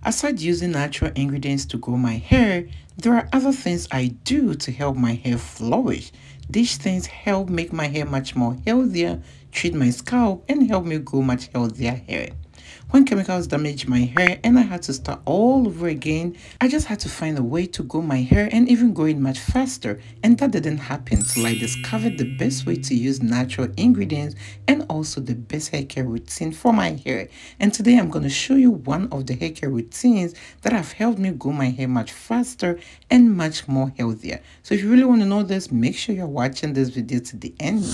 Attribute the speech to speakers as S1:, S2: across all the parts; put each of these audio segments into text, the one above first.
S1: Aside using natural ingredients to grow my hair, there are other things I do to help my hair flourish. These things help make my hair much more healthier, treat my scalp, and help me grow much healthier hair. When chemicals damaged my hair and I had to start all over again, I just had to find a way to grow my hair and even grow it much faster. And that didn't happen till I discovered the best way to use natural ingredients and also the best hair care routine for my hair. And today I'm going to show you one of the hair care routines that have helped me grow my hair much faster and much more healthier. So if you really want to know this, make sure you're watching this video to the end.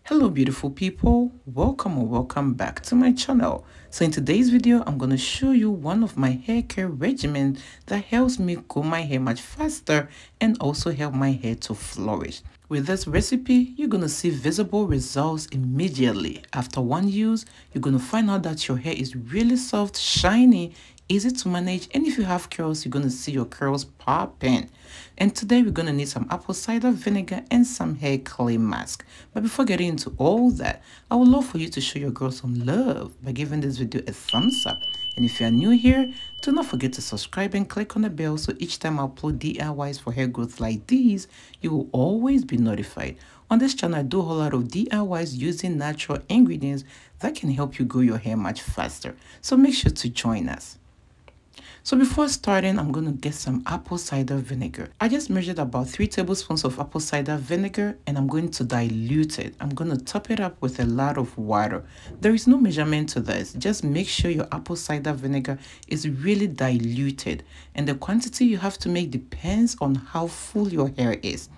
S1: Hello beautiful people, welcome or welcome back to my channel. So in today's video, I'm going to show you one of my hair care regimens that helps me grow my hair much faster and also help my hair to flourish. With this recipe, you're going to see visible results immediately. After one use, you're going to find out that your hair is really soft, shiny, easy to manage, and if you have curls, you're going to see your curls popping. And today we're going to need some apple cider vinegar and some hair clay mask. But before getting into all that, I would love for you to show your girl some love by giving this video a thumbs up. And if you are new here, do not forget to subscribe and click on the bell so each time I upload DIYs for hair growth like these, you will always be notified. On this channel, I do a whole lot of DIYs using natural ingredients that can help you grow your hair much faster. So make sure to join us. So before starting, I'm going to get some apple cider vinegar. I just measured about 3 tablespoons of apple cider vinegar and I'm going to dilute it. I'm going to top it up with a lot of water. There is no measurement to this. Just make sure your apple cider vinegar is really diluted. And the quantity you have to make depends on how full your hair is.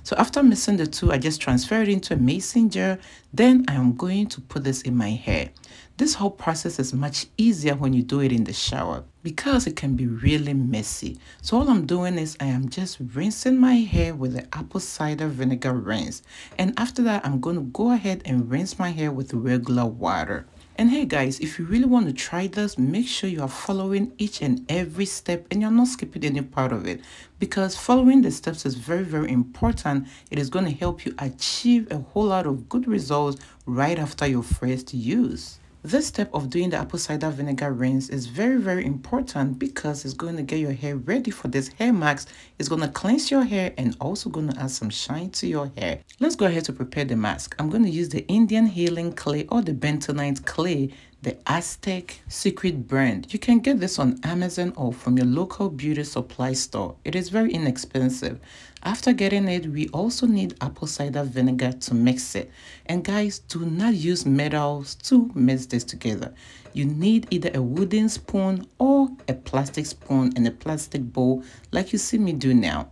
S1: So after mixing the two, I just transfer it into a mason jar. Then I am going to put this in my hair. This whole process is much easier when you do it in the shower because it can be really messy. So all I'm doing is I am just rinsing my hair with the apple cider vinegar rinse. And after that, I'm going to go ahead and rinse my hair with regular water. And hey guys, if you really want to try this, make sure you are following each and every step and you're not skipping any part of it, because following the steps is very important. It is going to help you achieve a whole lot of good results right after your first use. This step of doing the apple cider vinegar rinse is very important because it's going to get your hair ready for this hair mask. It's going to cleanse your hair and also going to add some shine to your hair. Let's go ahead to prepare the mask. I'm going to use the Indian healing clay or the bentonite clay, the Aztec secret brand. You can get this on Amazon or from your local beauty supply store. It is very inexpensive. After getting it, we also need apple cider vinegar to mix it. And guys, do not use metals to mix this together. You need either a wooden spoon or a plastic spoon and a plastic bowl like you see me do now.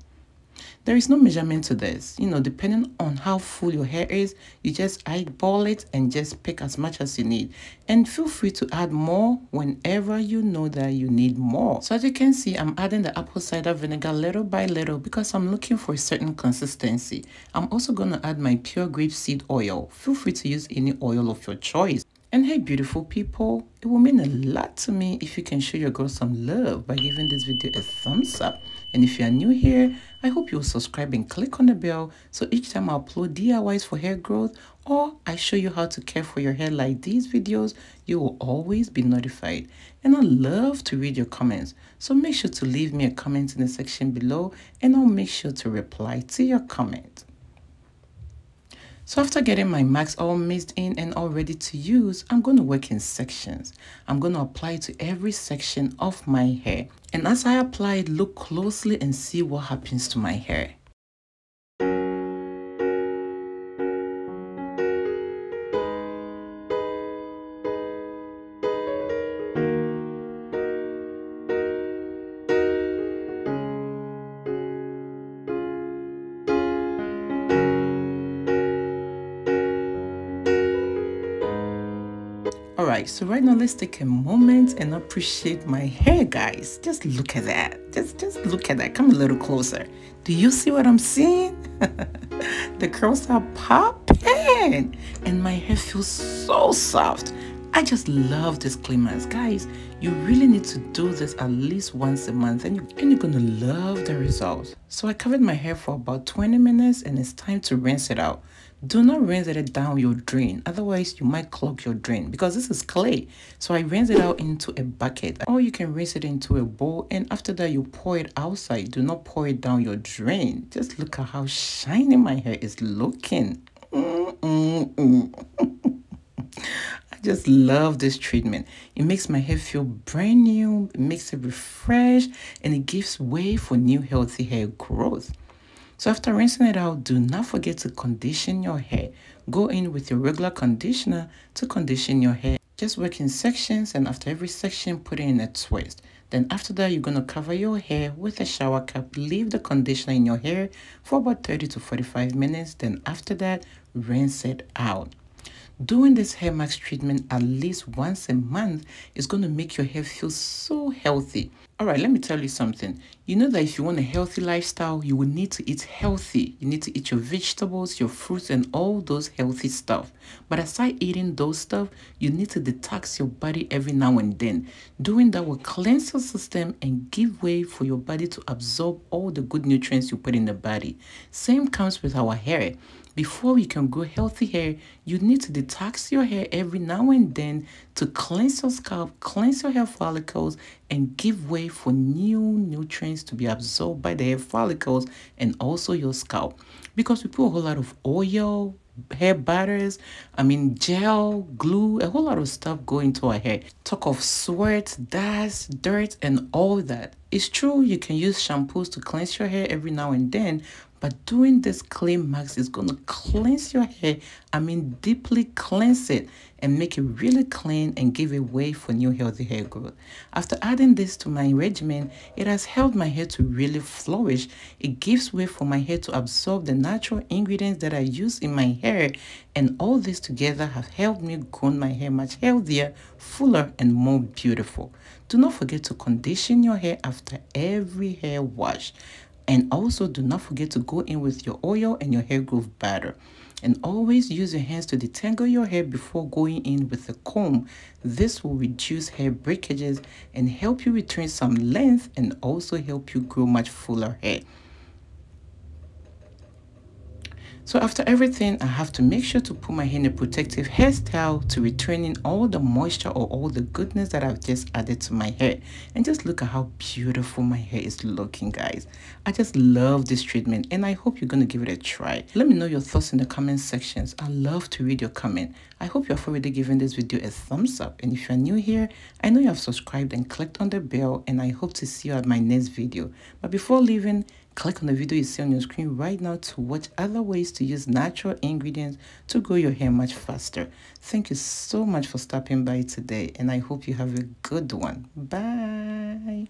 S1: There is no measurement to this. You know, depending on how full your hair is, you just eyeball it and just pick as much as you need. And feel free to add more whenever you know that you need more. So as you can see, I'm adding the apple cider vinegar little by little because I'm looking for a certain consistency. I'm also going to add my pure grapeseed oil. Feel free to use any oil of your choice. And hey beautiful people, it will mean a lot to me if you can show your girl some love by giving this video a thumbs up. And if you are new here, I hope you will subscribe and click on the bell so each time I upload DIYs for hair growth or I show you how to care for your hair like these videos, you will always be notified. And I love to read your comments, so make sure to leave me a comment in the section below and I'll make sure to reply to your comment. So after getting my mask all mixed in and all ready to use, I'm going to work in sections. I'm going to apply it to every section of my hair. And as I apply it, look closely and see what happens to my hair. Alright, so right now let's take a moment and appreciate my hair, guys. Just look at that. Just look at that. Come a little closer. Do you see what I'm seeing? The curls are popping and my hair feels so soft. I just love this clay mask, guys. You really need to do this at least once a month and you're gonna love the results. So I covered my hair for about 20 minutes and it's time to rinse it out. Do not rinse it down your drain, otherwise you might clog your drain because this is clay. So I rinse it out into a bucket, or you can rinse it into a bowl, and after that you pour it outside. Do not pour it down your drain. Just look at how shiny my hair is looking. I just love this treatment. It makes my hair feel brand new, it makes it refresh, and it gives way for new healthy hair growth. So after rinsing it out, do not forget to condition your hair. Go in with your regular conditioner to condition your hair. Just work in sections, and after every section, put it in a twist. Then after that, you're going to cover your hair with a shower cap. Leave the conditioner in your hair for about 30 to 45 minutes. Then after that, rinse it out. Doing this hair mask treatment at least once a month is going to make your hair feel so healthy. All right, let me tell you something. You know that if you want a healthy lifestyle, you will need to eat healthy. You need to eat your vegetables, your fruits, and all those healthy stuff. But aside eating those stuff, you need to detox your body every now and then. Doing that will cleanse your system and give way for your body to absorb all the good nutrients you put in the body. Same comes with our hair. Before you can grow healthy hair, you need to detox your hair every now and then to cleanse your scalp, cleanse your hair follicles, and give way for new nutrients to be absorbed by the hair follicles and also your scalp. Because we put a whole lot of oil, hair butters, gel, glue, a whole lot of stuff go into our hair. Talk of sweat, dust, dirt, and all that. It's true you can use shampoos to cleanse your hair every now and then, but doing this clay mask is going to cleanse your hair. Deeply cleanse it and make it really clean and give a way for new healthy hair growth. After adding this to my regimen, it has helped my hair to really flourish. It gives way for my hair to absorb the natural ingredients that I use in my hair, and all this together have helped me grow my hair much healthier, fuller, and more beautiful. Do not forget to condition your hair after every hair wash. And also do not forget to go in with your oil and your hair growth batter. And always use your hands to detangle your hair before going in with a comb. This will reduce hair breakages and help you retain some length, and also help you grow much fuller hair. So after everything, I have to make sure to put my hair in a protective hairstyle to retain in all the moisture or all the goodness that I've just added to my hair. And just look at how beautiful my hair is looking, guys. I just love this treatment, and I hope you're going to give it a try. Let me know your thoughts in the comment sections. I love to read your comment. I hope you have already given this video a thumbs up. And if you're new here, I know you have subscribed and clicked on the bell, and I hope to see you at my next video. But before leaving, click on the video you see on your screen right now to watch other ways to use natural ingredients to grow your hair much faster. Thank you so much for stopping by today, and I hope you have a good one. Bye.